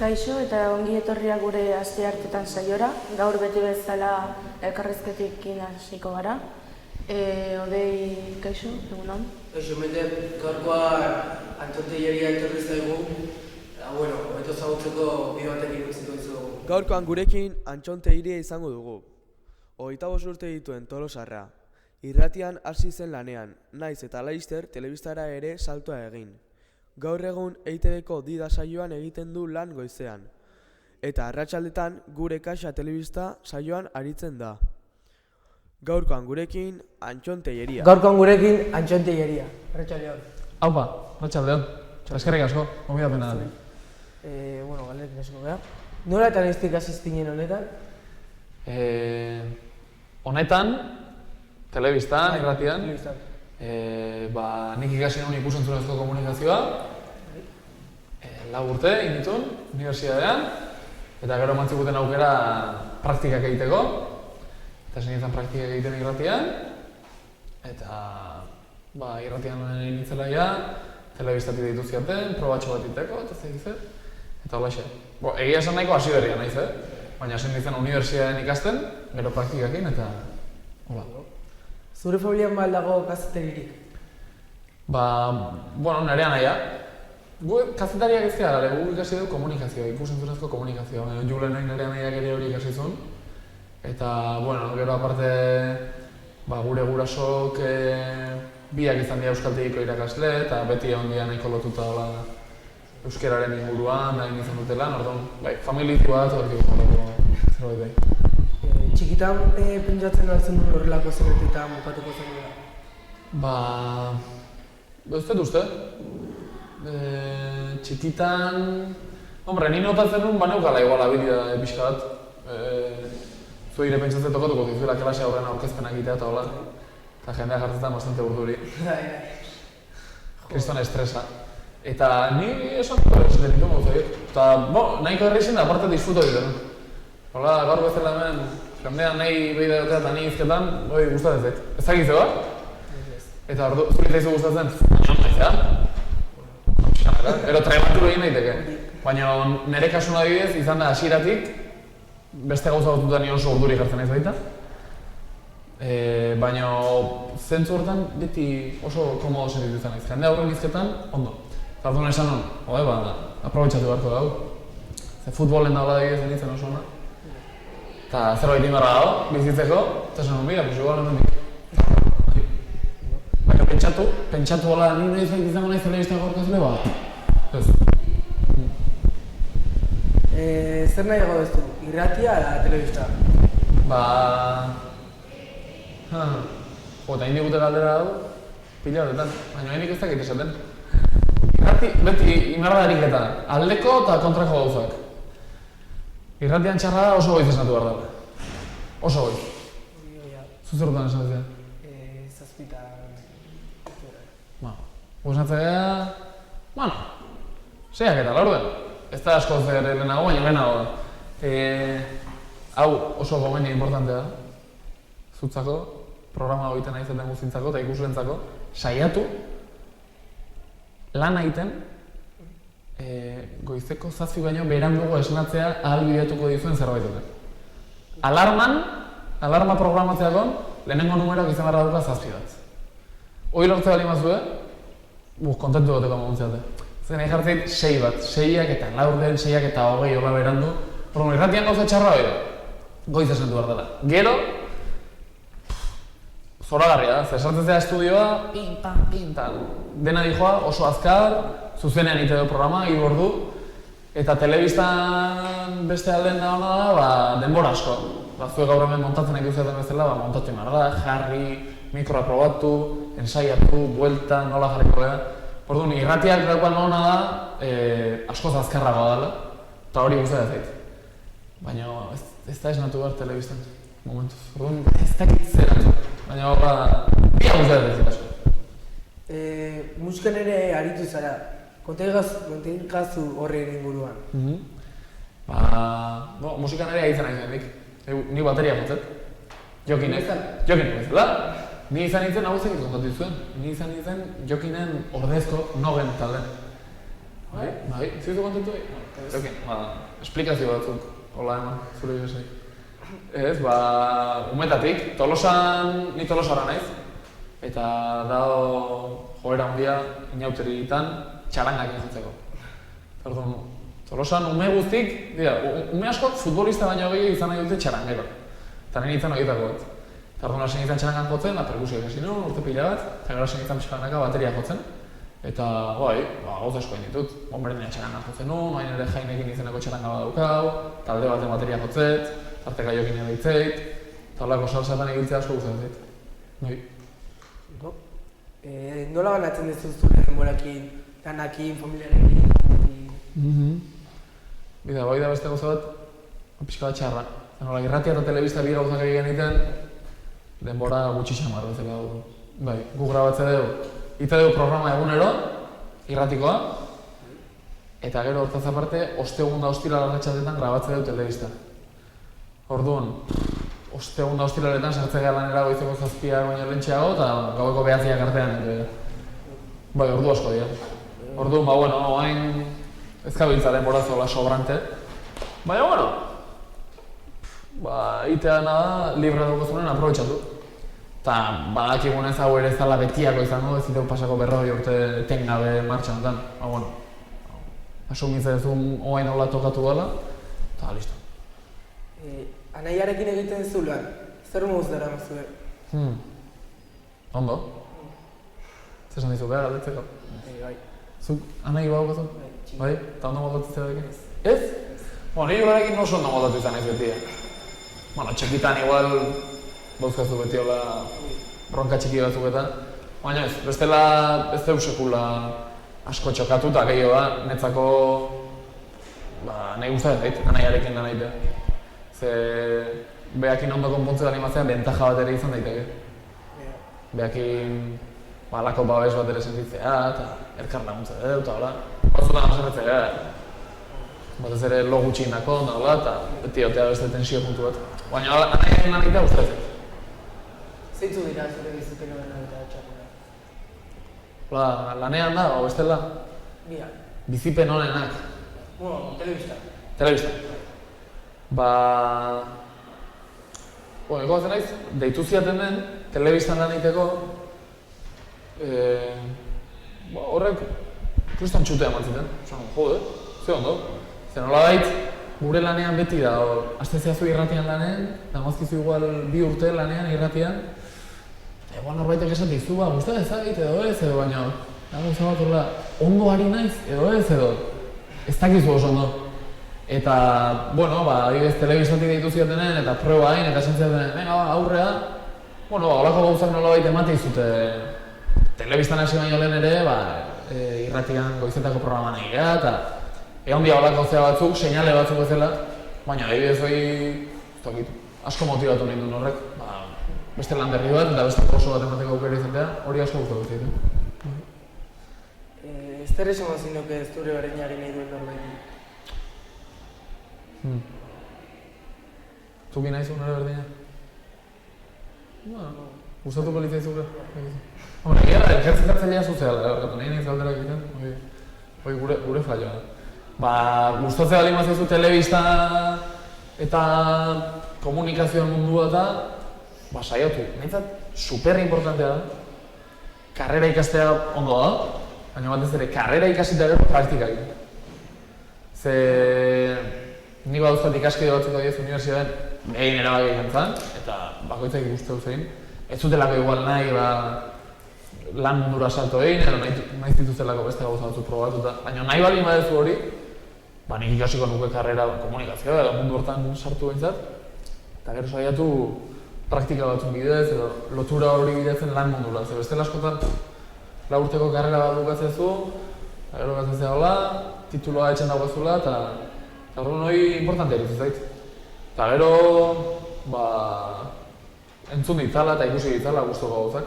Kaixo eta ongi etorria gure asteartetan saiora. Gaur beti bezala elkarrizketekin hasiko gara. Odei, kaixo, egunon? Kaixo, gaurkoa Antxon Telleria etorri zaigu. Hobeto ezagutzeko bi batekin utziko dizugu. Gaurkoan gurekin Antxon Telleria izango dugu. 25 urte dituen tolosarra. Irratian hasi zen lanean, naiz eta laizter telebistara ere saltoa egin. Gaur egun EITB-ko Dida saioan egiten du lan goizean. Eta arratsaldetan gure Kaxa telebista saioan aritzen da. Gaurkoan gurekin Antxon Telleria. Arratsaldeon. Aupa, arratsaldeon. Eskerrik asko, gonbidapena da. Galderik hasiko gara. Nola eta noiztik hasi zinen honetan? Honetan, telebistan, irratian. Nik ikasi nuen ikus-entzunezko komunikazioa. 4 urte inditun, unibertsitatean. Eta gero emantzikuten aukera praktikak egiteko. Eta zen nintzen praktikak egiten irratian. Eta irratian nintzela ja, telebistatik deitu ziaten, probatxo bat iteko, eta zer. Eta holaxe. Egia esan nahiko hasi berria naiz, baina zen nintzen unibertsitatean ikasten, gero praktikakin, eta hola. Zure familian dago kazeteririk? Nerea nahia. Gu kazetariak ez gara, gu ikasi du komunikazioa, ikus-entzunezko komunikazioa. Julen nerea nahiak ere hori ikasi zuen. Eta, gero aparte, gure gurasok biak izan dira euskaltegiko irakasle, eta beti egon dira nahiko lotuta euskararen inguruan, da izan dute lan, orduan, familiti bat, zerbait bai. Txikitan pentsatzen hartzen duen horrelako zerbait eta mokatuko zen dira? Ez dut uste. Txikitan... ni notatzen nuen, neukala igual habilidade pixka bat. Zuire pentsatzen tokatuko dizuela klase aurrean aurkezpenak egitea eta hola. Eta jendea jartzetan bastante urduri. Kriston estresa. Eta ni esan dut esaten ditu mozoiek. Eta nahiko erreixen da aparte disfruto egiten. Hola, gaur bezala hemen, jendean nahi behi dagotea eta nahi izketan, gustatzen zait. Ez dakizu bat? Eta zuri zaizu gustatzen, Ero trebatu egin daiteke. Baina nire kasuna adibidez izan da hasieratik beste gauza batuta ni oso urduri jartzen naiz baita. Baina zentzu horretan beti oso komodo sentitu izan naiz. Jendea aurren izketan, ondo. Eta orduan esan hon, aprobetxatu beharko dago. Ze futbolen dagoela adibidez nintzen oso ona. Eta zerbait inbarra dago, bizitzeko, eta esan hon bida, igual hemendik. Baina pentsatu hola, ni nahi izango nahiz telebista gaurkazle bat. Ez. Zer nahi dago beztu, irratia ala telebista? Eta indigute galdera dago, pila horretan, baina henik ez dakit esaten. Irrati, beti imardarik eta aldeko eta kontrako gauzak. Irratian txarra da oso goiz esnatu behar dago. Oso goiz. Zuzerrutan esan duzea? Zazpitan... Esnatzea... Seiak eta laurden. Ez da asko zer lehenago, baina lehenago da. Hau oso gomeni importantea da. Zutzako, programa egiten nahi zeten guztintzako eta ikuslentzako. Saiatu, lan egiten, goizeko 7 baino berandugo esnatzea ahalbidetuko dizuen zerbaitetan. Alarma programatzeakon, lehenengo numeroak izan behar dauka 7 bat. Hoi lortze bali mazue, kontentu goteko moguntzeate. Zer nahi jartzeit 6 bat, 6ak eta laurden, 6ak eta 20 hola berandu. Horren, irratian gauza txarra hori da, goiz esnatu behar dela. Gero, zoragarria da, zesartzen zera estudioa, pintan. Dena dijoa, oso azkar, zuzenean ite du programa, 3 ordu. Eta telebistan beste aldean da hona da, denbora asko. Zuek gaur hemen montatzen nahi duzuetan bezala, montatu imar da, jarri, mikroa probatu, ensaiatu, buelta, nola jarriko beha. Orduan, irratiak daukan hona da, askoz azkarragoa dela, eta hori guztia zait. Baina ez da esnatu behar telebistan, momentuz. Orduan, ez dakit zeratu. Baina bia guztia zait asko. Musikan ere aritu zara, kontengazu horren inguruan. Musikan ere aritzen nahi zendik. Ni bateria jotzet. Jokinek bezala. Ni izan nintzen hau zekit kontatu zuen. Ni izan nintzen Jokinen ordezko Nogen talden. Bai, zitu kontentu Eukin, esplikazio batzuk, hola eman, zure ibesei. Ez, umetatik, ni Tolosara naiz, eta dago joera handia inauteritan txarangak jotzeko. Orduan, Tolosan ume guztik, ume askok futbolista baino gehiago izan nahi dute txarangero. Eta nire nintzen horietako bat. Eta orduan hasi nintzen txarangan jotzen, perkusio egin nuen, urte pila bat, eta gero hasi nintzen pixkanaka bateria jotzen. Eta, gauza asko egin ditut. Berdina txarangan jotzen nuen, hain ere Jainekin izeneko txaranga bat daukau, talde baten bateria jotzet, tarteka jokin edaitzeit, eta horrelako salsatan egiltzea asko guztien zait. Noi. Nola banatzen duzu zure denborakin, lanakin, familiarekin? Bida, bai da beste gauza bat, pixka bat txarra. Nola, irratia eta telebista bi gauzak egin egiten, denbora gutxi xamar bezala dugu. Bai, gu grabatze dugu. Ite dugu programa egunero, irratikoa, eta gero hortaz aparte, ostegun da hostilala arratsaldetan grabatze dugu telebista. Orduan, ostegun da hostilaletan sartze gara lanera goizeko 7 baino lehentxeago eta gaueko 9 artean. Bai, ordu asko dira. Orduan, hain ez gabiltza denbora zola sobrante. Baina, itea da, libre duguzunen aprobetxatu. Eta badakigunez hau ere ez dela betiako izango, ez diteu pasako 40 urte etengabe martxan honetan. Asumitzen ez oain hola tokatu dela, eta listo. Anaiarekin egiten zu lan, zer moduz dara mazue? Ondo. Zer esan dizu, behar aldetzeko? Bai. Zuk anai badaukatu? Bai? Eta ondo modatu zerarekin? Ez? Nire berarekin oso ondo modatu izan ez beti. Txekitan igual dauzkazu beti hola bronka txiki batzuk eta. Baina ez, bestela ez deu sekula asko txokatu eta gehiago da, netzako nahi gustatzen zait, anaiarekin lan egitea. Ze behakin ondo konpontze animazioan bentaja bat ere izan daiteke. Behakin alako babes bat ere sentitzea eta elkar laguntza edo eta hola. Batzutan aserretzea gara. Batez ere lo gutxi indako eta hola eta beti otea beste tensio puntu bat. Baina anaiarekin lan egitea gustatzen zait. Zeitzu dira zure bizipen horren eta txarrera? Lanean da, o bestela? Bia. Bizipen honenak. Telebista. Telebista. Ego batzen naiz, deitu ziaten den, telebistan lan egiteko, horrek kriston txutea eman ziten. Jode, ze ondo. Zer nola bait, gure lanean beti da, asteziazu irratian lanean, damazkizu igual 2 urte lanean irratian, eta igual norbaitek esan dizu, guztia ezagit edo ez edo, baina gauza bat horrela, ondo ari naiz edo ez edo, ez dakizu oso ondo. Eta, adibidez, telebistatik deitu ziatenen eta proba hain eta esan ziatenen, venga, aurrea, holako gauzak nolabait emate izute telebistan hasi baino lehen ere, irratian goizetako programan egitea eta egon dia holako zea batzuk, seinale batzuk bezala, baina adibidez hori, asko motibatu nindun horrek, beste lan berri bat eta beste oso bat emateko aukera izatea, hori asko gustatu zieten. Ez zer esan zinok ez dure berdinari nahi duen norbait? Zuki nahi zuen ere berdina? Gustatu politzia izuke? Egia da, elkartzetzailea zuzeala, nahi nahiz galdera egiten, hori gure falloa. Gustatzea bali mazaizu telebista eta komunikazioan mundua eta saiatu. Nahitzat, super importantea da, karrera ikastea ondo da, baina batez ere, karrera ikasita gero praktika egin. Nik badauzkat ikaskide batzuk adiez unibertsitatean egin erabaki izan zen, eta bakoitzak guztau zein. Ez zutelako igual nahi lan mundura salto egin, edo nahi zituzelako beste gauza batzuk probatuta. Baina nahi bali badezu hori, nik ikasiko nuke karrera komunikazioa, edo mundu hortan sartu behintzat, eta gero saiatu praktika batzuk bidez, edo lotura hori bidezen lan mundura. Ze bestela askotan, 4 urteko karrera bat bukatzezu, eta gero gatzezea hola, tituloa etxen dagoazula, eta orduan hori importantea iruditzen zait. Eta gero, entzun ditzala eta ikusi ditzala guztoko gauzak.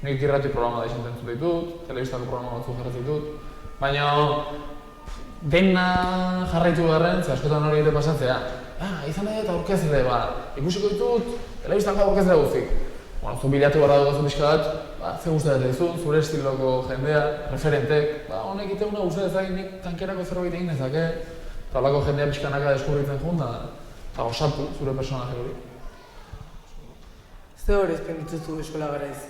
Nik irrati programa da izan entzun ditut, telebistako programa batzuk jarratzen ditut. Baina, dena jarraitu beharren, ze askotan hori ere pasatzea. Izan nahi eta aurkezle, ikusiko ditut, telebistako aurkezle guztik. zu bilatu barra dugu pixka bat, ze guztia dut zure estiloko jendea, referentek, honek iteuna guztia dezak nik tankerako zerbait egin dezake, eta holako jendea pixkanaka deskubritzen jun, eta osatu zure personaje hori. Zer hori ezpen dituzu eskola garaiz?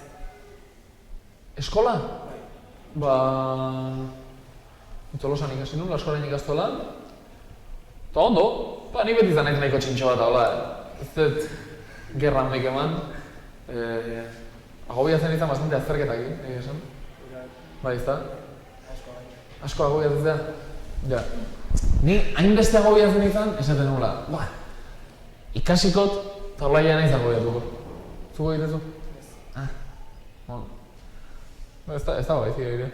Eskola? Tolosan ikasi nuen, Laskoaren ikastolan. Eta ondo, ni beti izan naiz nahiko txintxo bat, hola, ez dut gerra honek eman. Agobiatzen izan bastante azterketak, esan. Bai, ez da? Asko agobiatzen zea? Ja. Ni hainbeste agobiatzen izan, esaten nula. Ikasikot, eta hola naiz agobiatuko. Zuko egitezu? Bueno. Ez da baizik egite.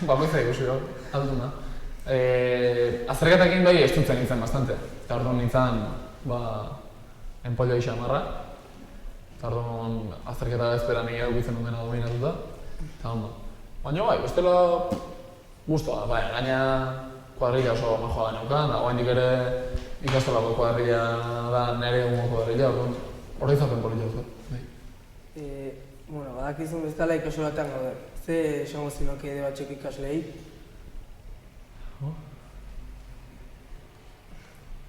Bakoitza ikusi hau, alduna. Azterketak egin bai estutzen nintzen bastante. Eta orduan nintzen, enpollo isa marra. Eta orduan azterketa ezpera nire eukitzen duen dena dominatuta. Eta ondo. Baina bai, bestela guztua. Gaina kuadrilla oso majoa geneukan, da oaindik ere ikastolako kuadrilla da nire egungo kuadrilla, oroitzapen polita dut. Badakizun bezala ikasolatean gaude. Ze esango zinuak ede batxek ikaslei?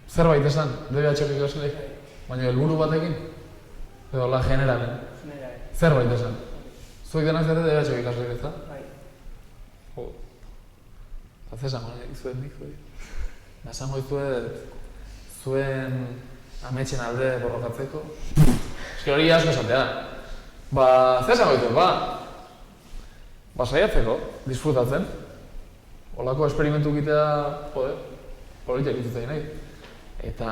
Zerbait esan, DBH-ek ikaslei? Baina helburu batekin? Edo la generalen? Generalen. Zerbait esan? Zuek denak zate DBH-ek ikaslei, ez da? Bai. Eta ze esango izuen nik, zuei? Esango izuet zuen ametxen alde borrokatzeko? Eski hori asko esatea. Zer esango ditut, saiatzeko, disfrutatzen. Olako esperimentu egitea, politia egitzatzen nahi. Eta,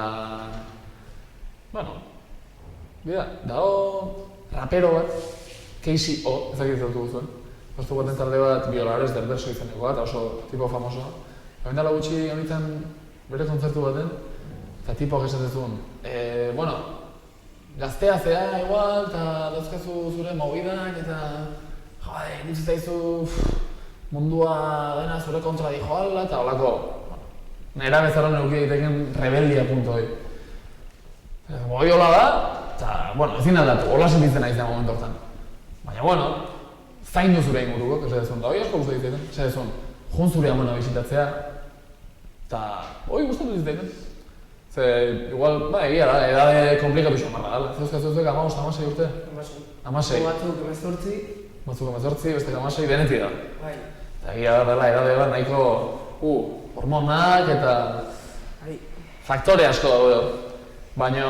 dago rapero bat, Casey O, ezakitzen dut zuen. Pastu baten talde bat, Biolares del Verso izeneko bat, oso tipo famosoa. Baina gutxi honetan bere kontzertu baten, eta tipoak esaten zuen. Gaztea zea igual, eta dauzkazu zure mobidak, eta gutxi zaizu mundua dena zure kontra dijoala, eta holako nera bezaron euki egiteken rebeldia punto hori. Hori hola da, eta ezin aldatu, hola sentitzen nahi zen momentu hortan. Baina, zaindu zure inguruko, esatzen da, hori asko guzti egiten, esatzen jun zure amona bisitatzea, eta hori guztatu egiten. Ze, igual, egia da, edade komplikatu izan marra dala. Zeuzkazuzek 15-16 urte? 16. Batzuk 18. Batzuk 18, beste 16, deneti da. Bai. Eta egia da dela, edade bat nahiko hormonak eta faktore asko daude. Baina,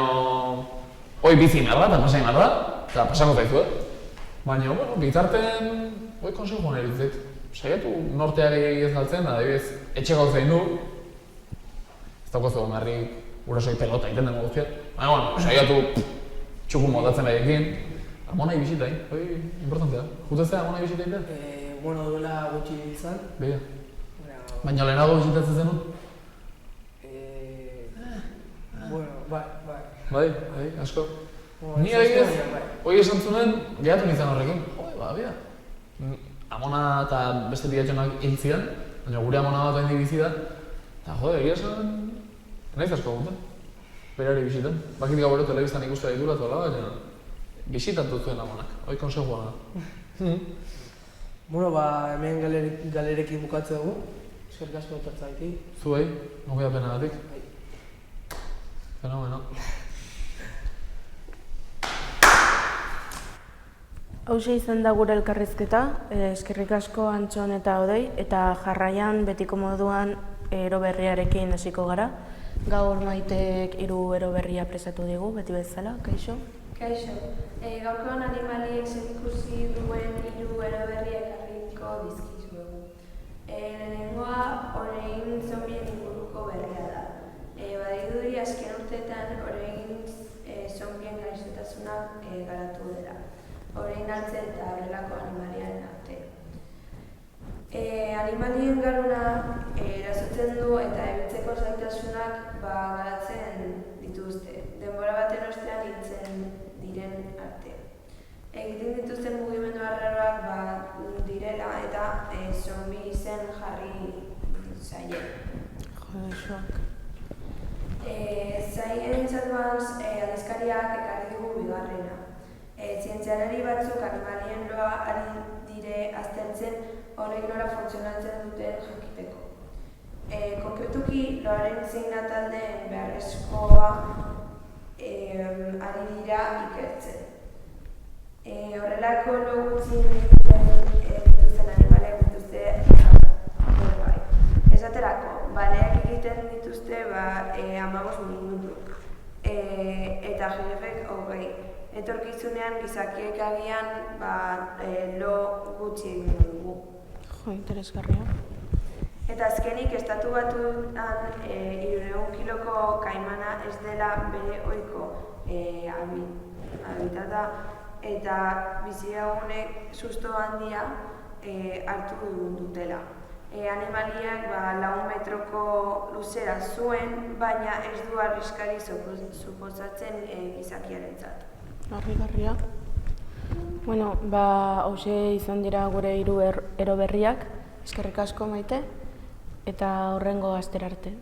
hoi bizi marra eta pasai marra, eta pasako zaizu, Baina, bitarten, hoi konsejo honen eritzeit. Saiatu nortea gehiagiz galtzen, adibidez, etxeko zein du. Ez daukazu omarrik gurasoi pelota egiten den guztia. Baina, saiatu txukun motatzen behiekin. Amonai bisita egin, hori importantea. Jutezea amonai bisita egin? Duela gutxi izan. Begia. Baina lehenago bisitatzen zenut? Bai, asko. Ni adibidez, hori esan zuen, gehatu nintzen horrekin. Bia. Amona eta beste bilatxonak hil zidan, baina gure amona bat hain bizi da. Eta egia esan, nahiz asko guntzen. Berari bisitan. Bakit gau telebistan ikustea ditula eta hola, baina bisitan dut zuen amonak. Hoi konsejua da. Hemen galerekin bukatze dugu. Eskerrik asko etortzaitik. Zuei, nogea penagatik. Fenomeno. Hauxe izan da gure elkarrizketa, eskerrik asko Antxon eta Odei, eta jarraian betiko moduan eroberriarekin hasiko gara. Gaur Maitek 3 eroberria presatu digu, beti bezala, kaixo? Kaixo, gaurkoan animaliek zerikusi duen 3 eroberria ekarriko dizkizuegu. Lehenengoa orein zombien inguruko berria da. Badirudi azken urteetan orein zombien gaixotasunak garatu dela. Orein hartzen eta horrelako animaliaren arte. Animalien garuna erasotzen du eta ebiltzeko zaitasunak garatzen dituzte. Denbora baten ostean hiltzen diren arte. Egiten dituzten mugimendu arraroak direla eta zombi izen jarri zaie. Science Advance aldizkariak ekarri dugu bigarrena. Zientzialari batzuk animalien loa ari dire aztertzen horrek nola funtzionatzen duten jakiteko. Konkretuki, loaren zein taldeen beharrezkoa ari dira ikertzen. Horrelako lo gutxi dituzten animalek dituzte bai. Esaterako, baleak egiten dituzte 15 minutu eta jirafek 20. Etorkizunean gizakiek agian lo gutxi egin dugu. Jo, interesgarria. Eta azkenik, estatu batuan 300 kiloko kaimana ez dela bere ohiko habitata eta bizilagunek susto handia hartu dutela. Animaliak 4 metroko luzera zuen, baina ez du arriskari suposatzen gizakiarentzat. Harrigarria. Bueno, hauxe izan dira gure 3 ero berriak. Eskerrik asko Maite, eta hurrengo astera arte.